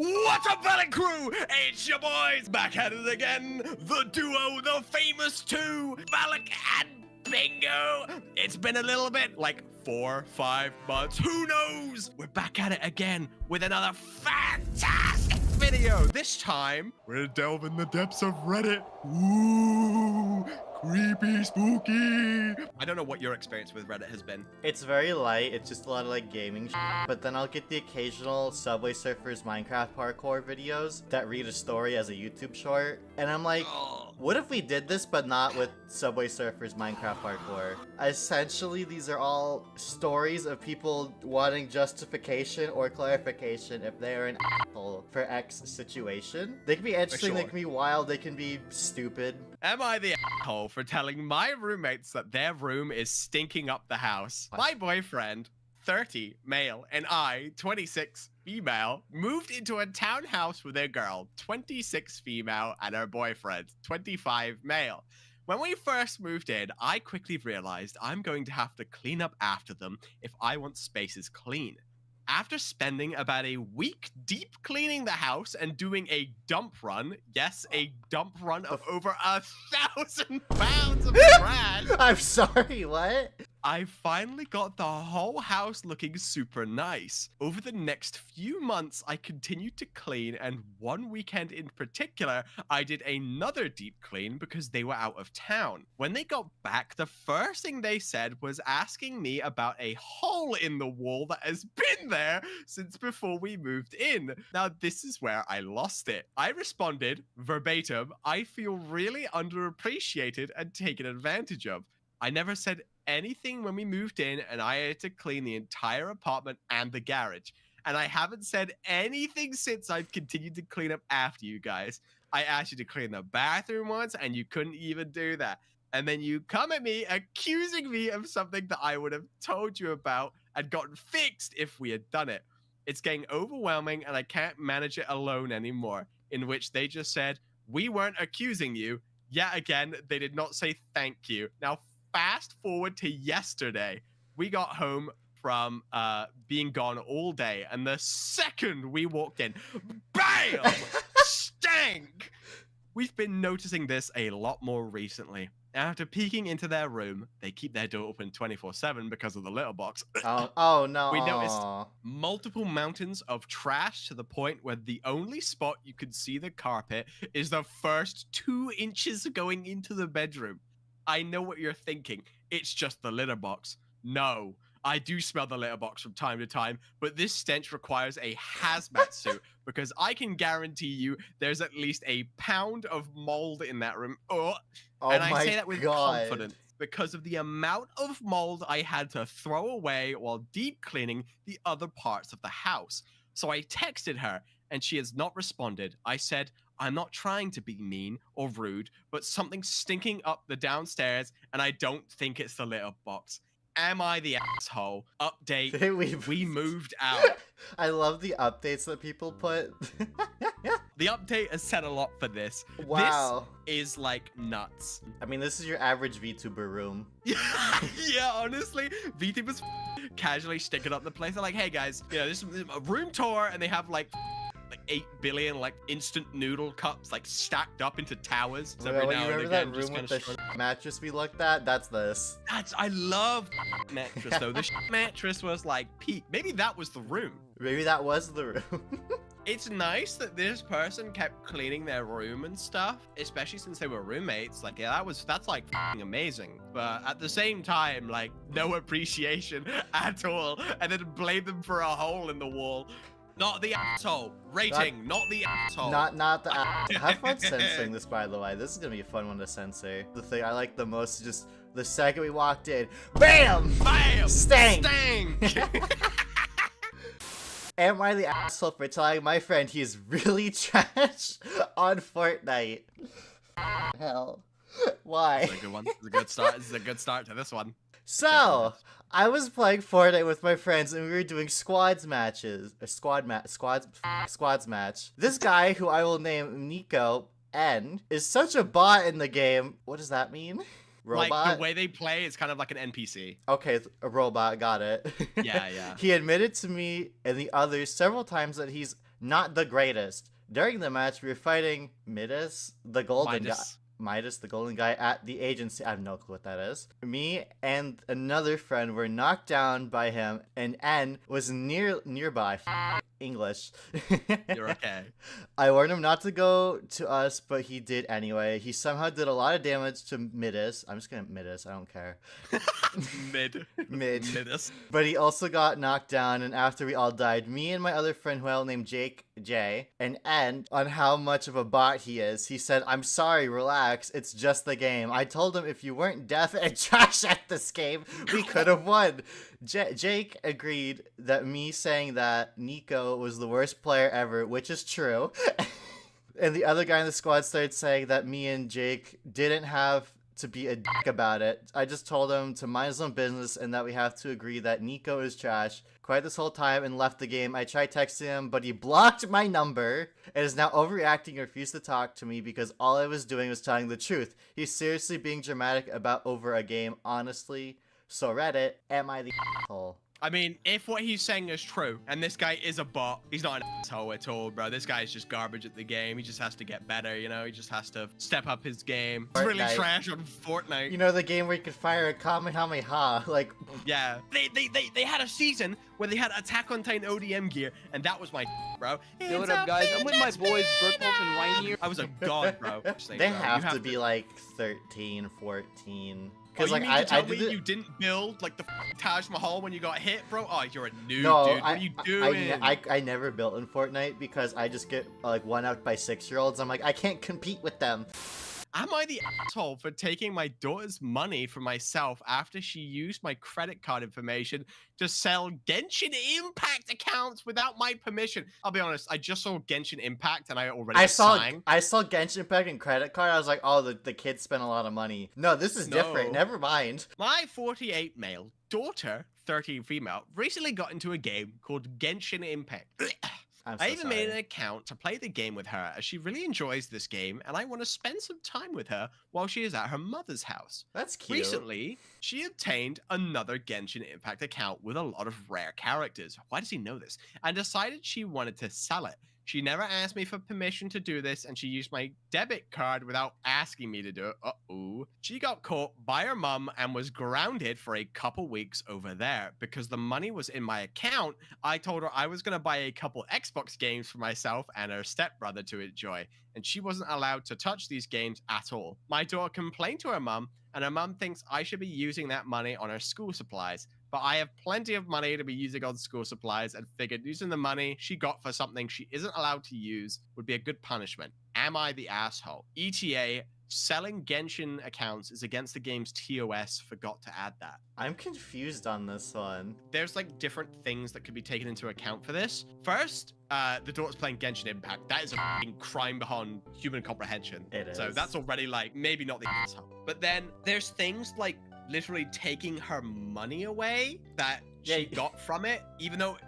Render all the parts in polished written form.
What's up, Valak crew? It's your boys back at it again. The duo, the famous two, Valak and Pingu. It's been a little bit, like 4-5 months. Who knows? We're back at it again with another fantastic video. This time, we're delving the depths of Reddit. Ooh, creepy, spooky. I don't know what your experience with Reddit has been. It's very light, it's just a lot of like gaming but then I'll get the occasional Subway Surfers Minecraft parkour videos that read a story as a YouTube short, and I'm like, what if we did this but not with Subway Surfers Minecraft parkour? Essentially, these are all stories of people wanting justification or clarification if they are an asshole for X situation. They can be interesting, they can be wild, they can be stupid. Am I the asshole for telling my roommates that their room is stinking up the house? My boyfriend, 30, male, and I, 26, female, moved into a townhouse with a girl, 26, female, and her boyfriend, 25, male. When we first moved in, I quickly realized I'm going to have to clean up after them if I want spaces clean. After spending about a week deep cleaning the house and doing a dump run, yes, a dump run of over 1,000 pounds of trash. I'm sorry, what? I finally got the whole house looking super nice. Over the next few months, I continued to clean, and one weekend in particular, I did another deep clean because they were out of town. When they got back, the first thing they said was asking me about a hole in the wall that has been there since before we moved in. Now, this is where I lost it. I responded, verbatim, I feel really underappreciated and taken advantage of. I never said anything when we moved in, and I had to clean the entire apartment and the garage. And I haven't said anything since I've continued to clean up after you guys. I asked you to clean the bathroom once, and you couldn't even do that. And then you come at me accusing me of something that I would have told you about and gotten fixed if we had done it. It's getting overwhelming, and I can't manage it alone anymore. In which they just said, we weren't accusing you. Yet again, they did not say thank you. Now, fast forward to yesterday. We got home from being gone all day, and the second we walked in, BAM! Stank! We've been noticing this a lot more recently. After peeking into their room, they keep their door open 24/7 because of the litter box. Oh no. We noticed multiple mountains of trash to the point where the only spot you could see the carpet is the first 2 inches going into the bedroom. I know what you're thinking. It's just the litter box. No, I do smell the litter box from time to time, but this stench requires a hazmat suit because I can guarantee you there's at least a pound of mold in that room. And I say that with confidence because of the amount of mold I had to throw away while deep cleaning the other parts of the house. So I texted her, and she has not responded. I said, I'm not trying to be mean or rude, but something's stinking up the downstairs, and I don't think it's the litter box. Am I the asshole? Update, we moved out. I love the updates that people put. The update has said a lot for this. Wow. This is like nuts. I mean, this is your average VTuber room. Yeah, honestly, VTubers casually sticking up the place. They're like, hey guys, you know, this is a room tour, and they have like 8 billion like instant noodle cups like stacked up into towers. So Well, you remember that room with the mattress we looked at? That's this. I love mattress though. The mattress was like peak. Maybe that was the room. Maybe that was the room. It's nice that this person kept cleaning their room and stuff, especially since they were roommates. Like, yeah, that's like amazing. But at the same time, like, no appreciation at all. And then blame them for a hole in the wall. Not the asshole. Rating, not the asshole. Not the asshole. Have fun censoring this, by the way. This is gonna be a fun one to censor. The thing I like the most is just the second we walked in, BAM! BAM! Stank! Stank! Am I the asshole for telling my friend he is really trash on Fortnite? Hell. Why? This is a good one. This is a good start. This is a good start to this one. So, I was playing Fortnite with my friends, and we were doing squads matches. Squads match. This guy, who I will name Nico N, is such a bot in the game. What does that mean? Robot? Like, the way they play is kind of like an NPC. Okay, a robot, got it. Yeah. He admitted to me and the others several times that he's not the greatest. During the match, we were fighting Midas, the golden guy. Midas. Midas, the golden guy, at the agency. I have no clue what that is. Me and another friend were knocked down by him, and N was nearby. English. You're okay. I warned him not to go to us, but he did anyway. He somehow did a lot of damage to Midas. I'm just gonna Midas, I don't care. Mid. Midas. But he also got knocked down, and after we all died, me and my other friend who I will name Jake J, and N on how much of a bot he is. He said, "I'm sorry, relax, it's just the game." I told him if you weren't deaf and trash at this game, we could have won. Jake agreed that me saying that Nico was the worst player ever, which is true. And the other guy in the squad started saying that me and Jake didn't have to be a dick about it. I just told him to mind his own business and that we have to agree that Nico is trash. Quiet this whole time and left the game. I tried texting him, but he blocked my number and is now overreacting and refused to talk to me because all I was doing was telling the truth. He's seriously being dramatic about over a game, honestly. So Reddit, am I the asshole? I mean, if what he's saying is true, and this guy is a bot, he's not an asshole at all, bro. This guy's just garbage at the game. He just has to get better, you know? He just has to step up his game. He's really trash on Fortnite. You know, the game where you could fire a Kamehameha, like... Yeah. They had a season where they had Attack on Titan ODM gear, and that was my bro. Yo, what up, guys? I'm with my boys, Berthold and Ryan here. I was a god, bro. They have to be like 13, 14... Oh, you mean to tell me you didn't build like the Taj Mahal when you got hit, bro? Oh, you're a noob, dude. What are you doing? I never built in Fortnite because I just get like one out by 6-year-olds. I'm like, I can't compete with them. Am I the asshole for taking my daughter's money for myself after she used my credit card information to sell Genshin Impact accounts without my permission? I'll be honest, I just saw Genshin Impact and I already sang. I saw Genshin Impact and credit card. I was like, oh, the kids spent a lot I'm No, this is different. Never mind. My 48 male daughter, 13 female, recently got into a game called Genshin Impact. I even made an account to play the game with her as she really enjoys this game and I want to spend some time with her while she is at her mother's house. That's cute. Recently, she obtained another Genshin Impact account with a lot of rare characters. Why does he know this? And decided she wanted to sell it. She never asked me for permission to do this, and she used my debit card without asking me to do it. Uh-oh. She got caught by her mum and was grounded for a couple weeks over there. Because the money was in my account, I told her I was going to buy a couple Xbox games for myself and her stepbrother to enjoy, and she wasn't allowed to touch these games at all. My daughter complained to her mum, and her mum thinks I should be using that money on her school supplies. But I have plenty of money to be using on school supplies and figured using the money she got for something she isn't allowed to use would be a good punishment. Am I the asshole? ETA, selling Genshin accounts is against the game's TOS. Forgot to add that. I'm confused on this one. There's like different things that could be taken into account for this. First, the daughter's playing Genshin Impact. That is a f***ing crime beyond human comprehension. It is. So that's already like maybe not the asshole. But then there's things like literally taking her money away that she got from it,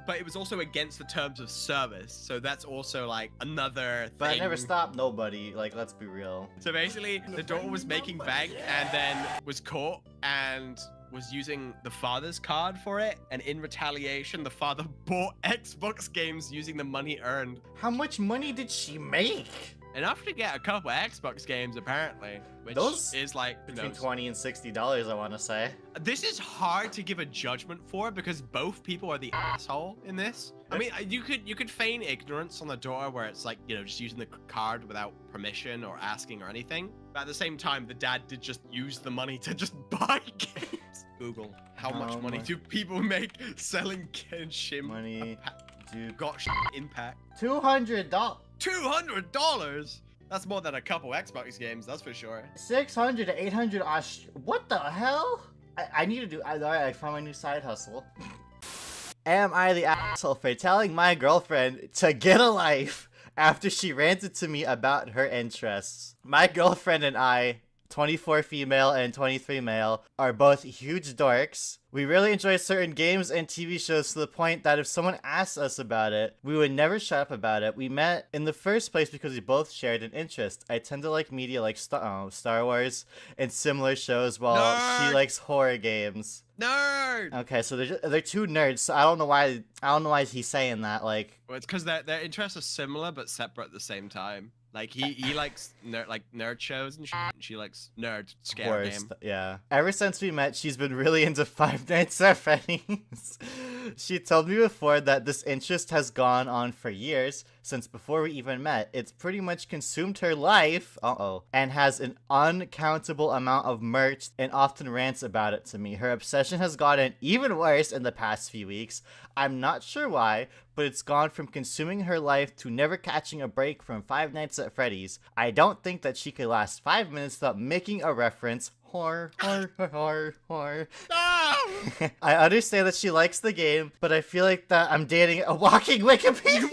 but it was also against the terms of service. So that's also like another thing. But I never stopped nobody, like, let's be real. So basically, the daughter was making bank and then was caught and was using the father's card for it. And in retaliation, the father bought Xbox games using the money earned. How much money did she make? Enough to get a couple of Xbox games, apparently. Which is like between $20 and $60, I want to say. This is hard to give a judgment for because both people are the asshole in this. I mean, you could feign ignorance on the daughter where it's like, you know, just using the card without permission or asking or anything. But at the same time, the dad did just use the money to just buy games. Google, how much money do people make selling Genshin? Money do got impact. $200. $200? That's more than a couple Xbox games, that's for sure. 600 to 800 what the hell? I need to do, I found my new side hustle. Am I the asshole for telling my girlfriend to get a life after she ranted to me about her interests? My girlfriend and I, 24 female and 23 male, are both huge dorks. We really enjoy certain games and TV shows to the point that if someone asked us about it, we would never shut up about it. We met in the first place because we both shared an interest. I tend to like media like Star Wars and similar shows, while she Nerd! likes horror games. Nerd! Okay, so they're two nerds. So I don't know why he's saying that. Like, Well, it's because their interests are similar but separate at the same time. Like he likes nerd shows and she likes nerd scare horror game. yeah. Ever since we met, she's been really into Five Nights at Freddy's. She told me before that this interest has gone on for years, since before we even met. It's pretty much consumed her life, and has an uncountable amount of merch and often rants about it to me. Her obsession has gotten even worse in the past few weeks. I'm not sure why, but it's gone from consuming her life to never catching a break from Five Nights at Freddy's. I don't think that she could last 5 minutes without making a reference. Horror. No! I understand that she likes the game, but I feel like that I'm dating a walking Wikipedia.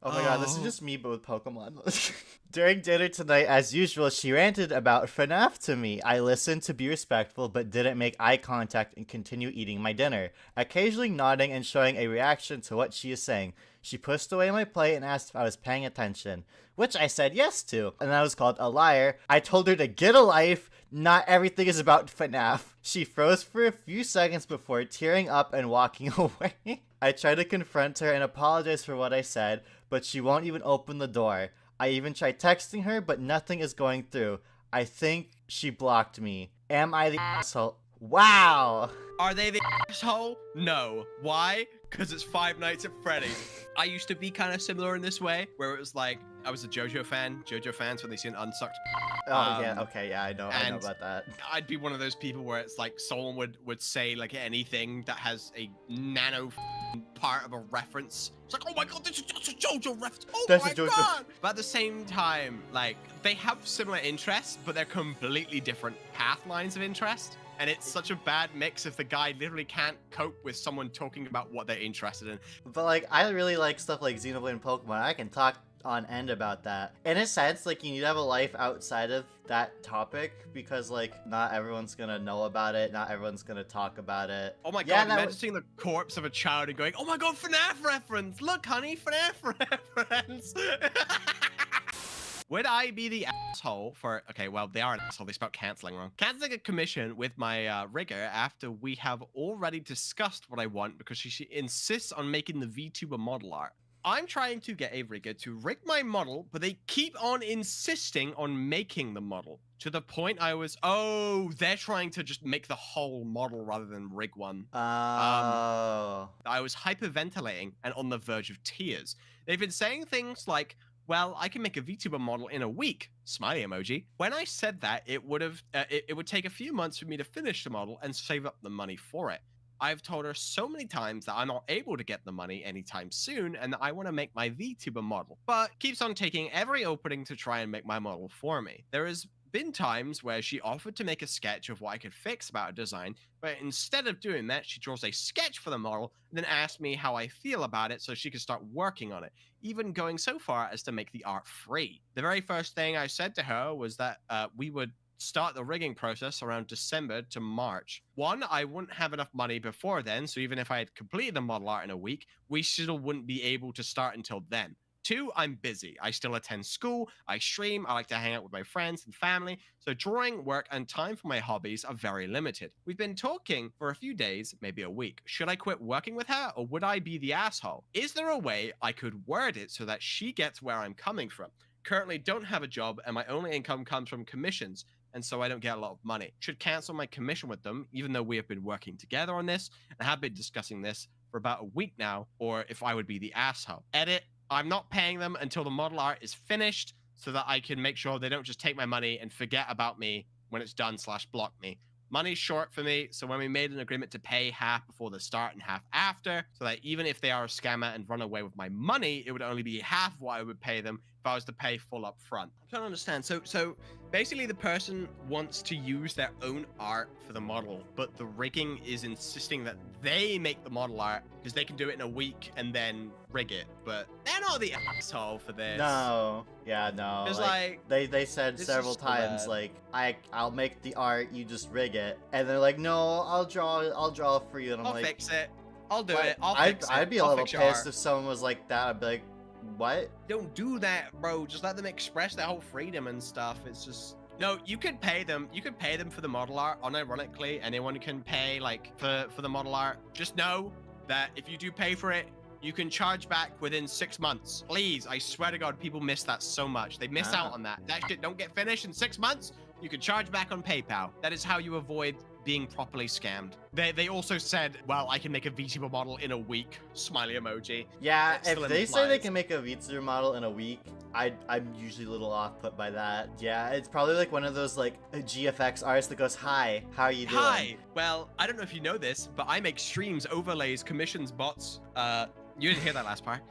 Oh my god, this is just me, but with Pokemon. During dinner tonight, as usual, she ranted about FNAF to me. I listened to be respectful, but didn't make eye contact and continue eating my dinner, occasionally nodding and showing a reaction to what she is saying. She pushed away my plate and asked if I was paying attention, which I said yes to, and I was called a liar. I told her to get a life. Not everything is about FNAF. She froze for a few seconds before tearing up and walking away. I tried to confront her and apologize for what I said, but she won't even open the door. I even tried texting her, but nothing is going through. I think she blocked me. Am I the asshole? Wow! Are they the asshole? No. Why? Because it's Five Nights at Freddy's. I used to be kind of similar in this way, where it was like, I was a JoJo fan. JoJo fans when they see an unsucked. Oh, yeah, okay, yeah, I know about that. I'd be one of those people where it's like someone would say like anything that has a nano part of a reference. It's like, oh my god, this is just a JoJo reference. Oh That's my a JoJo. god! But at the same time, like, they have similar interests, but they're completely different path lines of interest. And it's such a bad mix if the guy literally can't cope with someone talking about what they're interested in. But, like, I really like stuff like Xenoblade and Pokemon. I can talk on end about that. In a sense, like, you need to have a life outside of that topic, because, like, not everyone's gonna know about it. Not everyone's gonna talk about it. Oh my god, imagine seeing the corpse of a child and going, oh my god, FNAF reference! Look, honey, FNAF reference! Would I be the asshole for... Okay, well, they are an asshole. They spelled canceling wrong. Canceling a commission with my rigger after we have already discussed what I want because she insists on making the VTuber model art. I'm trying to get a rigger to rig my model, but they keep on insisting on making the model. To the point I was, oh, they're trying to just make the whole model rather than rig one. Oh. I was hyperventilating and on the verge of tears. They've been saying things like, well, I can make a VTuber model in a week. Smiley emoji. When I said that, it would take a few months for me to finish the model and save up the money for it. I've told her so many times that I'm not able to get the money anytime soon and that I want to make my VTuber model, but keeps on taking every opening to try and make my model for me. There has been times where she offered to make a sketch of what I could fix about a design, but instead of doing that, she draws a sketch for the model and then asked me how I feel about it so she could start working on it, even going so far as to make the art free. The very first thing I said to her was that we would start the rigging process around December to March. One, I wouldn't have enough money before then, so even if I had completed the model art in a week, we still wouldn't be able to start until then. Two, I'm busy. I still attend school, I stream, I like to hang out with my friends and family, so drawing, work, and time for my hobbies are very limited. We've been talking for a few days, maybe a week. Should I quit working with her, or would I be the asshole? Is there a way I could word it so that she gets where I'm coming from? Currently don't have a job, and my only income comes from commissions, and so I don't get a lot of money. Should cancel my commission with them, even though we have been working together on this, and have been discussing this for about a week now, or if I would be the asshole. Edit. I'm not paying them until the model art is finished so that I can make sure they don't just take my money and forget about me when it's done / block me. Money's short for me, so when we made an agreement to pay half before the start and half after, so that even if they are a scammer and run away with my money, it would only be half what I would pay them if I was to pay full up front. I'm trying to understand. So basically the person wants to use their own art for the model, but the rigging is insisting that they make the model art because they can do it in a week and then rig it, but they're not the asshole for this. No. Yeah, no. It's they said this several is so times, bad. like, I'll make the art, you just rig it. And they're like, no, I'll draw for you. And I'm I'll like, fix it. I'll do what? it. I'll fix it. I'd be a I'll little fix your pissed art. if someone was like that. I'd be like, what? Don't do that, bro. Just let them express their whole freedom and stuff. It's just no. You could pay them. You could pay them for the model art. Unironically, anyone can pay like for the model art. Just know that if you do pay for it, you can charge back within 6 months. Please, I swear to God, people miss that so much. They miss out on that. That shit don't get finished in 6 months. You can charge back on PayPal. That is how you avoid being properly scammed. They also said, well, I can make a VTuber model in a week. Smiley emoji. Yeah, It if still they say they implies- can make a VTuber model in a week, I'm usually a little off put by that. Yeah, it's probably like one of those like GFX artists that goes, hi, how are you doing? Hi. Well, I don't know if you know this, but I make streams, overlays, commissions, bots. You didn't hear that last part.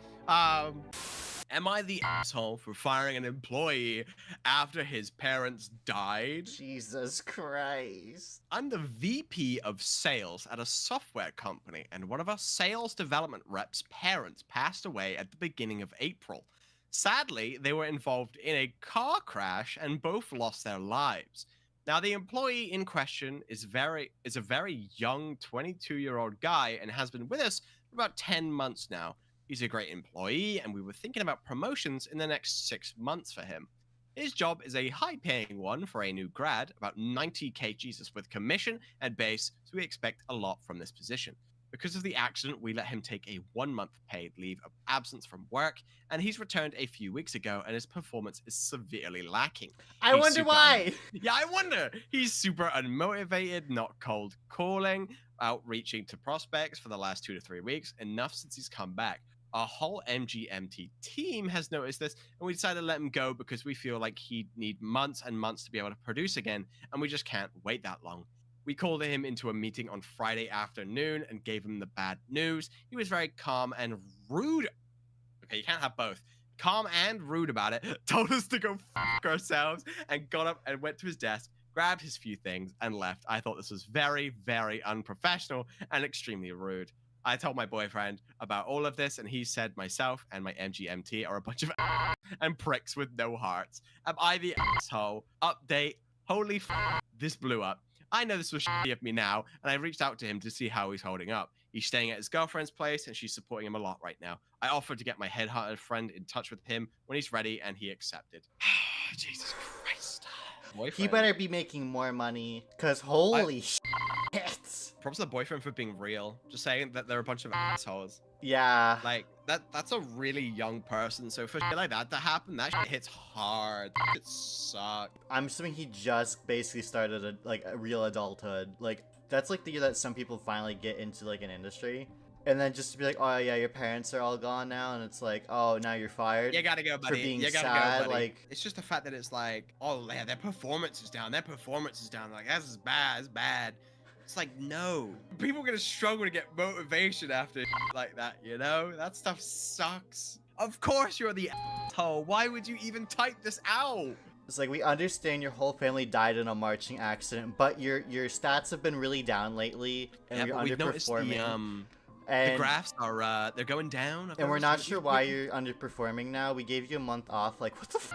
Am I the asshole for firing an employee after his parents died? Jesus Christ. I'm the VP of sales at a software company, and one of our sales development reps' parents passed away at the beginning of April. Sadly, they were involved in a car crash and both lost their lives. Now, the employee in question is a very young 22-year-old guy and has been with us for about 10 months now. He's a great employee, and we were thinking about promotions in the next 6 months for him. His job is a high-paying one for a new grad, about 90k Jesus with commission and base, so we expect a lot from this position. Because of the accident, we let him take a 1-month paid leave of absence from work, and he's returned a few weeks ago, and his performance is severely lacking. I He's wonder super why. Yeah, I wonder. He's super unmotivated, not cold calling, outreaching to prospects for the last 2 to 3 weeks, enough since he's come back. Our whole MGMT team has noticed this, and we decided to let him go because we feel like he'd need months and months to be able to produce again, and we just can't wait that long. We called him into a meeting on Friday afternoon and gave him the bad news. He was very calm and rude. Okay, you can't have both. Calm and rude about it, told us to go f ourselves, and got up and went to his desk, grabbed his few things, and left. I thought this was very, very unprofessional and extremely rude. I told my boyfriend about all of this, and he said myself and my MGMT are a bunch of and pricks with no hearts. Am I the asshole? Update. Holy f, this blew up. I know this was shitty of me now, and I reached out to him to see how he's holding up. He's staying at his girlfriend's place, and she's supporting him a lot right now. I offered to get my headhunter friend in touch with him when he's ready, and he accepted. Jesus Christ. Boyfriend. He better be making more money, cause holy shit. Props to the boyfriend for being real. Just saying that they're a bunch of assholes. Yeah. Like, that's a really young person, so for shit like that to happen, that shit hits hard. That shit sucks. I'm assuming he just basically started a real adulthood. Like, that's like the year that some people finally get into like an industry. And then just to be like, oh yeah, your parents are all gone now, and it's like, oh, now you're fired. You gotta go, buddy. For being you gotta sad, go, buddy. like- It's just the fact that it's like, oh yeah, their performance is down. Their performance is down. Like, that's bad. It's bad. It's like, no. People are gonna struggle to get motivation after like that, you know? That stuff sucks. Of course you're the asshole. Why would you even type this out? It's like, we understand your whole family died in a marching accident, but your stats have been really down lately, and Yeah, you're but we've noticed underperforming. the and graphs are, they're going down. I've and we're noticed not that sure you- why you're underperforming now. We gave you a month off. Like, what the f?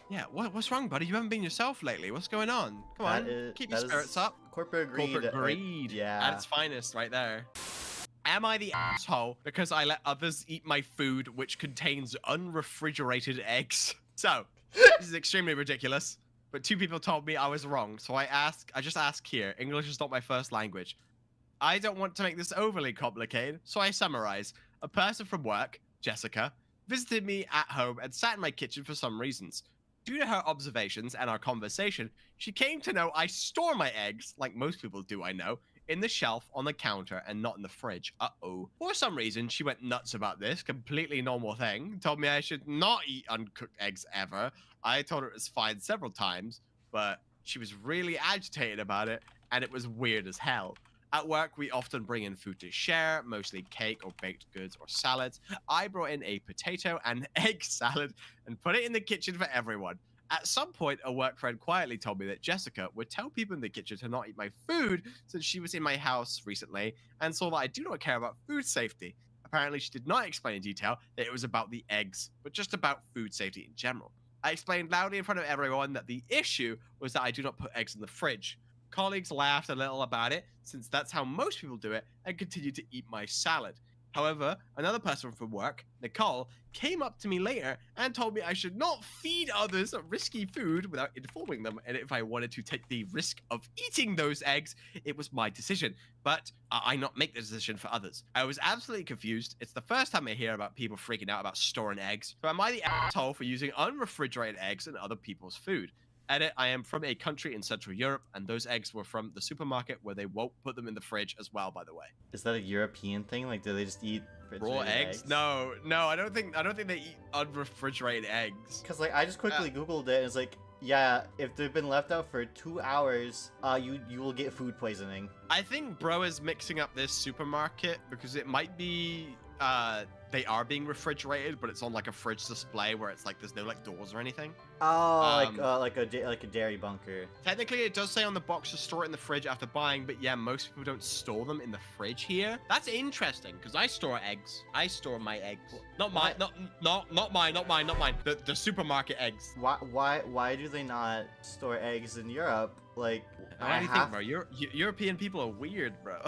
Yeah, what's wrong, buddy? You haven't been yourself lately. What's going on? Come on, keep your spirits up. Corporate greed. Corporate greed yeah. at its finest right there. Am I the asshole because I let others eat my food which contains unrefrigerated eggs? So, this is extremely ridiculous, but 2 people told me I was wrong, so I just ask here. English is not my first language. I don't want to make this overly complicated, so I summarize. A person from work, Jessica, visited me at home and sat in my kitchen for some reasons. Due to her observations and our conversation, she came to know I store my eggs, like most people do I know, in the shelf on the counter and not in the fridge. Uh-oh. For some reason, she went nuts about this, completely normal thing, told me I should not eat uncooked eggs ever. I told her it was fine several times, but she was really agitated about it, and it was weird as hell. At work, we often bring in food to share, mostly cake or baked goods or salads. I brought in a potato and egg salad and put it in the kitchen for everyone. At some point, a work friend quietly told me that Jessica would tell people in the kitchen to not eat my food since she was in my house recently and saw that I do not care about food safety. Apparently, she did not explain in detail that it was about the eggs, but just about food safety in general. I explained loudly in front of everyone that the issue was that I do not put eggs in the fridge. Colleagues laughed a little about it, since that's how most people do it, and continued to eat my salad. However, another person from work, Nicole, came up to me later and told me I should not feed others risky food without informing them, and if I wanted to take the risk of eating those eggs, it was my decision, but I not make the decision for others. I was absolutely confused. It's the first time I hear about people freaking out about storing eggs, so am I the asshole for using unrefrigerated eggs in other people's food? Edit, I am from a country in Central Europe, and those eggs were from the supermarket where they won't put them in the fridge as well, by the way. Is that a European thing? Like, do they just eat Raw refrigerated eggs? No, I don't think they eat unrefrigerated eggs. Because, like, I just quickly Googled it, and it's like, yeah, if they've been left out for 2 hours, you will get food poisoning. I think bro is mixing up this supermarket because it might be they are being refrigerated, but it's on like a fridge display where it's like there's no like doors or anything. Oh, like a dairy bunker. Technically, it does say on the box to store it in the fridge after buying, but yeah, most people don't store them in the fridge here. That's interesting because I store eggs. I store my eggs. Not mine. Not mine. The supermarket eggs. Why do they not store eggs in Europe? Like, Why do you think, bro? European people are weird, bro.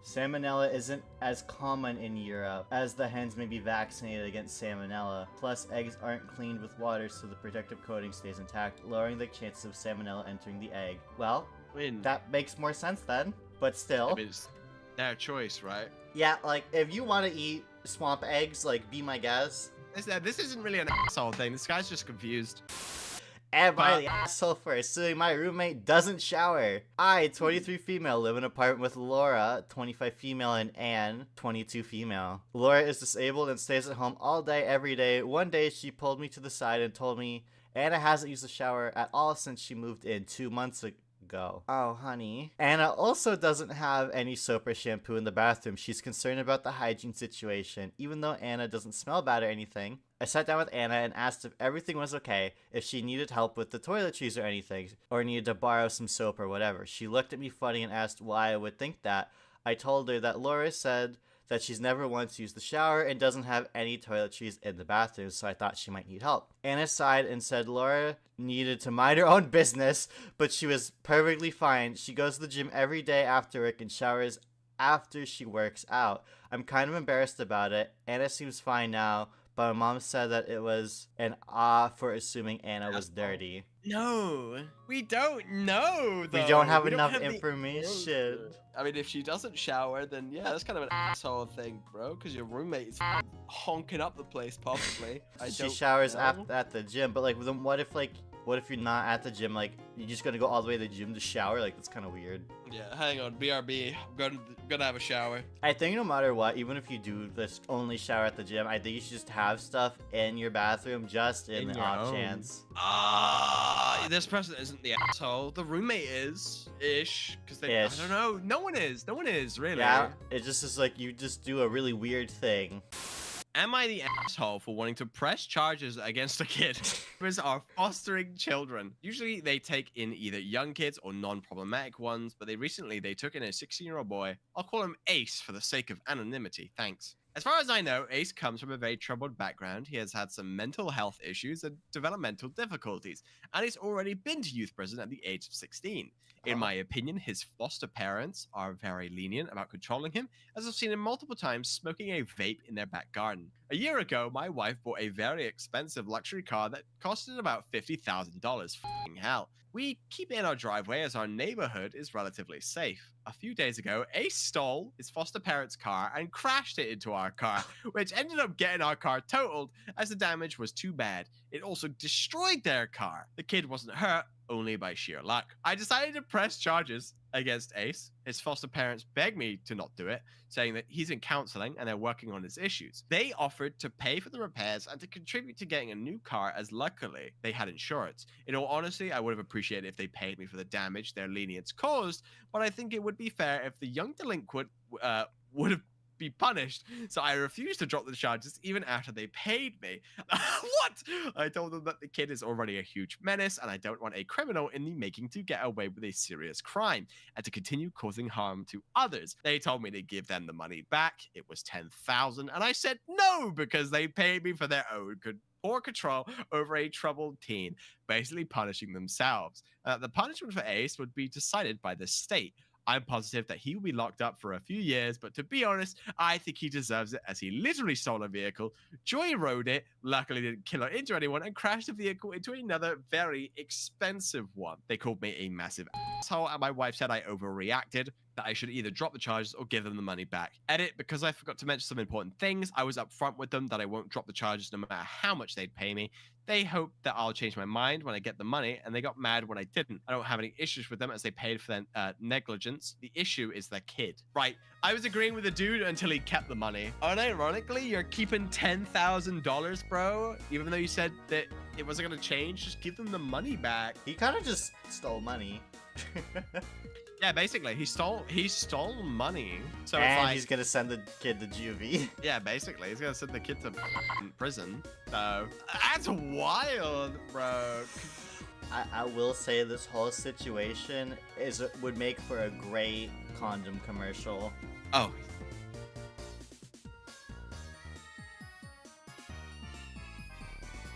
Salmonella isn't as common in Europe, as the hens may be vaccinated against salmonella. Plus, eggs aren't cleaned with water, so the protective coating stays intact, lowering the chances of salmonella entering the egg. Well, that makes more sense then, but still. I mean, it's their choice, right? Yeah, like, if you want to eat swamp eggs, like, be my guest. This isn't really an asshole thing. This guy's just confused. Am I the asshole for assuming my roommate doesn't shower? I, 23 female, live in an apartment with Laura, 25 female, and Anne, 22 female. Laura is disabled and stays at home all day, every day. One day, she pulled me to the side and told me Anna hasn't used the shower at all since she moved in 2 months ago. Oh, honey. Anna also doesn't have any soap or shampoo in the bathroom. She's concerned about the hygiene situation. Even though Anna doesn't smell bad or anything, I sat down with Anna and asked if everything was okay, if she needed help with the toiletries or anything, or needed to borrow some soap or whatever. She looked at me funny and asked why I would think that. I told her that Laura said that she's never once used the shower and doesn't have any toiletries in the bathroom, so I thought she might need help. Anna sighed and said Laura needed to mind her own business, but she was perfectly fine. She goes to the gym every day after work and showers after she works out. I'm kind of embarrassed about it. Anna seems fine now, but my mom said that it was an for assuming Anna was dirty. No, we don't know, though. We don't have enough information. I mean, if she doesn't shower, then yeah, that's kind of an asshole thing, bro, because your roommate is honking up the place, possibly. She showers at the gym, but, like, then what if you're not at the gym, like, you're just gonna go all the way to the gym to shower? Like, that's kind of weird. Yeah, hang on, BRB, I'm gonna have a shower. I think no matter what, even if you do this only shower at the gym, I think you should just have stuff in your bathroom just in the off chance. This person isn't the asshole. The roommate is-ish, because they, I don't know, no one is, really. Yeah, it just is like, you just do a really weird thing. Am I the asshole for wanting to press charges against a kid who are fostering children? Usually they take in either young kids or non-problematic ones, but they took in a 16-year-old boy. I'll call him Ace for the sake of anonymity, thanks. As far as I know, Ace comes from a very troubled background. He has had some mental health issues and developmental difficulties, and he's already been to youth prison at the age of 16. In my opinion, his foster parents are very lenient about controlling him, as I've seen him multiple times smoking a vape in their back garden. A year ago, my wife bought a very expensive luxury car that costed about $50,000. F***ing hell. We keep it in our driveway as our neighborhood is relatively safe. A few days ago, Ace stole his foster parents' car and crashed it into our car, which ended up getting our car totaled as the damage was too bad. It also destroyed their car. The kid wasn't hurt, only by sheer luck. I decided to press charges against Ace. His foster parents begged me to not do it, saying that he's in counseling and they're working on his issues. They offered to pay for the repairs and to contribute to getting a new car, as luckily they had insurance. In all honesty, I would have appreciated if they paid me for the damage their lenience caused, but I think it would be fair if the young delinquent would have be punished. So I refused to drop the charges even after they paid me. What? I told them that the kid is already a huge menace and I don't want a criminal in the making to get away with a serious crime and to continue causing harm to others. They told me to give them the money back. It was 10,000 and I said no because they paid me for their own poor control over a troubled teen, basically punishing themselves. The punishment for Ace would be decided by the state. I'm positive that he will be locked up for a few years, but to be honest, I think he deserves it as he literally stole a vehicle, joyrode it, luckily didn't kill or injure anyone, and crashed the vehicle into another very expensive one. They called me a massive asshole, and my wife said I overreacted, that I should either drop the charges or give them the money back. Edit, because I forgot to mention some important things, I was upfront with them that I won't drop the charges no matter how much they'd pay me. They hope that I'll change my mind when I get the money, and they got mad when I didn't. I don't have any issues with them as they paid for their negligence. The issue is their kid. Right, I was agreeing with the dude until he kept the money. Unironically, you're keeping $10,000, bro. Even though you said that it wasn't going to change, just give them the money back. He kind of just stole money. Yeah, basically, he stole money. So and it's like, he's gonna send the kid to juvie. yeah, basically, he's gonna send the kid to prison. So that's wild, bro. I will say this whole situation would make for a great condom commercial. Oh